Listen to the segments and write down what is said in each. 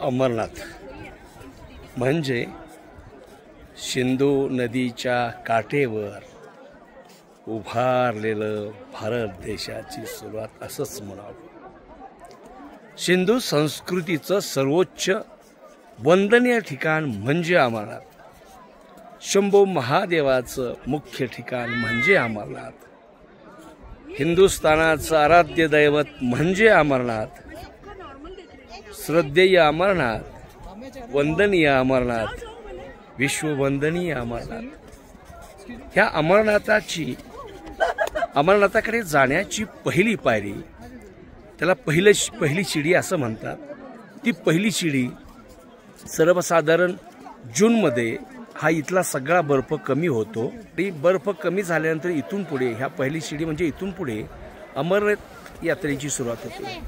अमरनाथ म्हणजे सिंधू नदीच्या काठेवर उभारलेलं भारत देशाची सुरुवात असंच म्हणावं। सिंधू संस्कृतीचं सर्वोच्च वंदनीय ठिकाण म्हणजे अमरनाथ। शंभू महादेवाचं मुख्य ठिकाण म्हणजे अमरनाथ। हिंदुस्थानाचं आराध्य दैवत म्हणजे अमरनाथ। श्रद्धेय अमरनाथ, वंदनीय अमरनाथ, विश्ववंदनीय अमरनाथ। ह्या अमरनाथाकडे जाण्याची पहिली पायरी, त्याला पहिली शिडी असं म्हणतात। ती पहिली शिडी सर्वसाधारण जूनमध्ये हा इथला सगळा बर्फ कमी होतो। ती बर्फ कमी झाल्यानंतर इथून पुढे ह्या पहिली शिडी म्हणजे इथून पुढे अमरनाथ यात्रेची सुरुवात होते।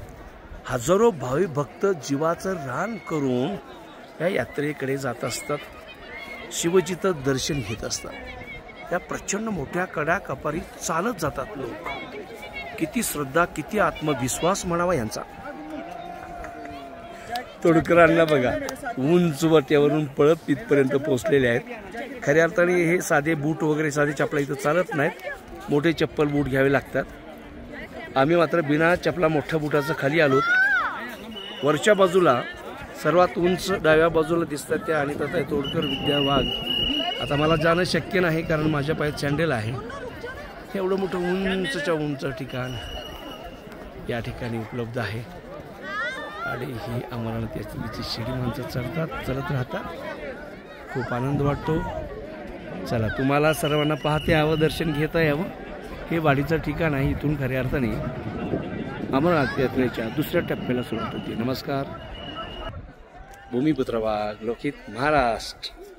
हजारो भाविक भक्त जीवाचं रान करून या यात्रेकडे जात असतात, शिवजीचं दर्शन घेत असतात। त्या प्रचंड मोठ्या कडाकपारी चालत जातात लोक। किती श्रद्धा, किती आत्मविश्वास म्हणावा यांचा। तोडकरांना बघा, उंच वाट्यावरून पळत तिथपर्यंत पोहोचलेले आहेत। खऱ्या अर्थाने हे साधे बूट वगैरे, साधे चपला इथं चालत नाहीत, मोठे चप्पल बूट घ्यावे लागतात। आम्ही मात्र बिना चपला मोठ्या बुटाचं खाली आलोत। वरच्या बाजूला सर्वात उंच डाव्या बाजूला दिसतात त्या अनिताताई तोडकर विद्या वाघ। आता मला जाणं शक्य नाही कारण माझ्या पायात सँडल आहे। एवढं मोठं उंचच्या उंच ठिकाण या ठिकाणी उपलब्ध आहे आणि ही अमरनाथ यात्रेची शिडी माणसं चढत राहतात। खूप आनंद वाटतो। चला, तुम्हाला सर्वांना पाहते यावं, दर्शन घेता यावं। हे वाडीचं ठिकाण आहे। इथून खऱ्या अर्थाने अमरनाथ यात्रेच्या दुसऱ्या टप्प्याला सुरुवात होती। नमस्कार, भूमिपुत्र वाघ, लोकहित महाराष्ट्र।